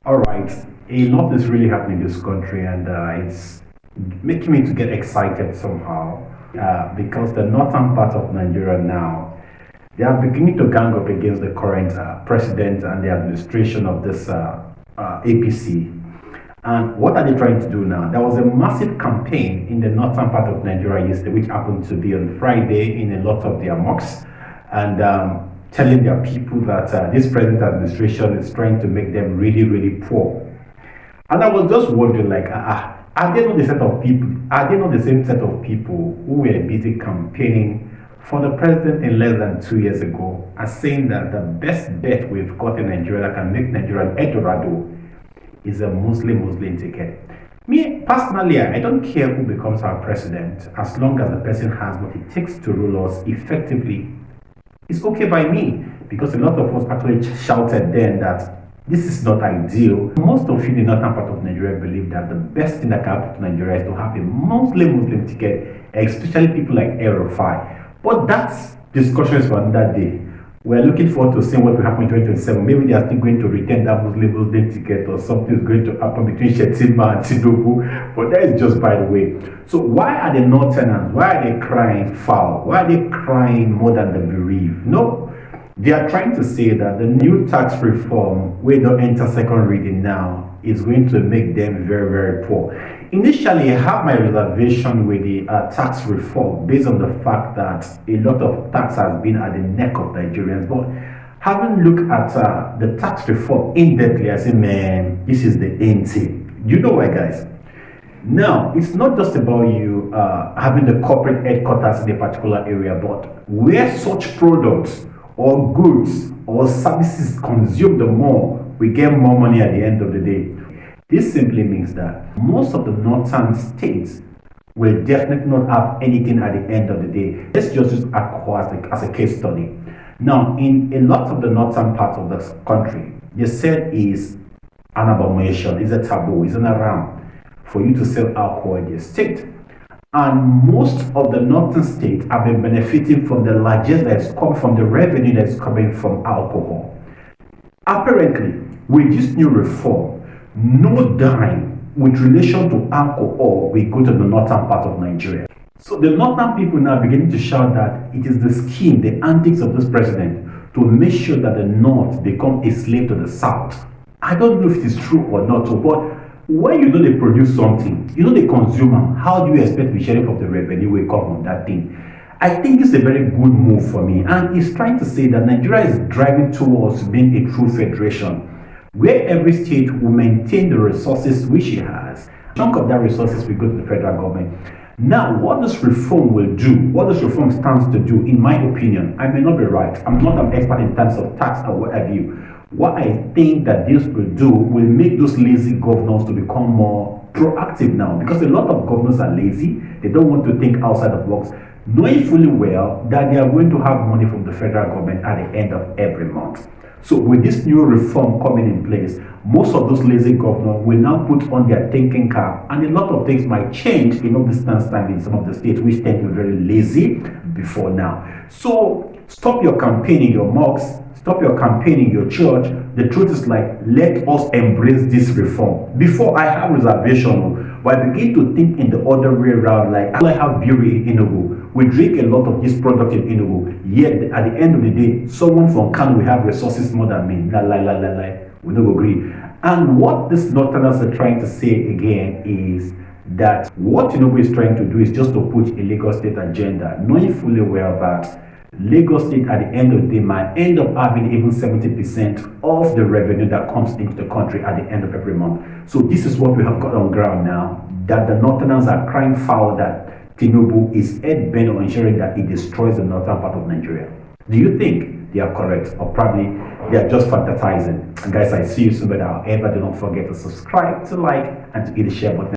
All right, a lot is really happening in this country, and it's making me to get excited somehow because the northern part of Nigeria now they are beginning to gang up against the current president and the administration of this APC. And what are they trying to do now? There was a massive campaign in the northern part of Nigeria yesterday, which happened to be on Friday in a lot of their mosques, and telling their people that this present administration is trying to make them really, really poor. And I was just wondering, like, are they not the set of people? Are they not the same set of people who were busy campaigning for the president in less than 2 years ago, and saying that the best bet we've got in Nigeria that can make Nigeria an Eldorado is a Muslim ticket? Me personally, I don't care who becomes our president as long as the person has what it takes to rule us effectively. It's okay by me, because a lot of us actually shouted then that this is not ideal. Most of you in the northern part of Nigeria believe that the best thing that can happen to Nigeria is to have a Muslim ticket, especially people like Erufai. But that's discussions for another day. We're looking forward to seeing what will happen in 2027. Maybe they are still going to retain that Muslim ticket, or something is going to happen between Shetima and Tinubu. But that is just by the way. So why are the northerners, why are they crying foul? Why are they crying more than the bereaved? No, they are trying to say that the new tax reform, where they don't enter second reading now, is going to make them very, very poor. Initially, I have my reservation with the tax reform based on the fact that a lot of tax has been at the neck of Nigerians. But having looked at the tax reform in-depthly, I say, man, this is the end thing. You know why, guys? Now, it's not just about you having the corporate headquarters in a particular area, but where such products or goods or services consumed the more, we get more money at the end of the day. This simply means that most of the northern states will definitely not have anything at the end of the day. Let's just use Akwa as a case study. Now, in a lot of the northern parts of the country, they said is an abomination, is a taboo, is an around for you to sell alcohol in the state. And most of the northern states have been benefiting from the largesse that's come from the revenue that's coming from alcohol. Apparently, with this new reform, no dime with relation to alcohol will go to the northern part of Nigeria. So the northern people now are beginning to shout that it is the scheme, the antics of this president to make sure that the north become a slave to the south. I don't know if it is true or not, but when you know they produce something, you know the consumer, how do you expect the share of the revenue will come from that thing? I think it's a very good move for me, and it's trying to say that Nigeria is driving towards being a true federation, where every state will maintain the resources which it has. A chunk of that resources will go to the federal government. Now, what this reform will do, what this reform stands to do, in my opinion, I may not be right. I'm not an expert in terms of tax or what have you. What I think that this will do will make those lazy governors to become more proactive now, because a lot of governors are lazy. They don't want to think outside the box, knowing fully well that they are going to have money from the federal government at the end of every month. So with this new reform coming in place, most of those lazy governors will now put on their thinking cap, and a lot of things might change in no distance time in some of the states which tend to be very lazy before now. So stop your campaign in your mosques, stop your campaign in your church. The truth is, like, let us embrace this reform. Before, I have reservation, but I begin to think in the other way around, like, I have brewery in Enugu. We drink a lot of this product in Enugu, yet at the end of the day, someone from Kano will have resources more than me. We don't agree. And what these northerners are trying to say again is that what Tinubu is trying to do is just to push a Lagos State agenda, knowing fully well that Lagos State at the end of the day might end up having even 70% of the revenue that comes into the country at the end of every month. So this is what we have got on ground now, that the northerners are crying foul that Tinubu is head-bent on ensuring that he destroys the northern part of Nigeria. Do you think they are correct, or probably they are just fantasizing? And guys, I see you soon, but however, do not forget to subscribe, to like, and to hit the share button.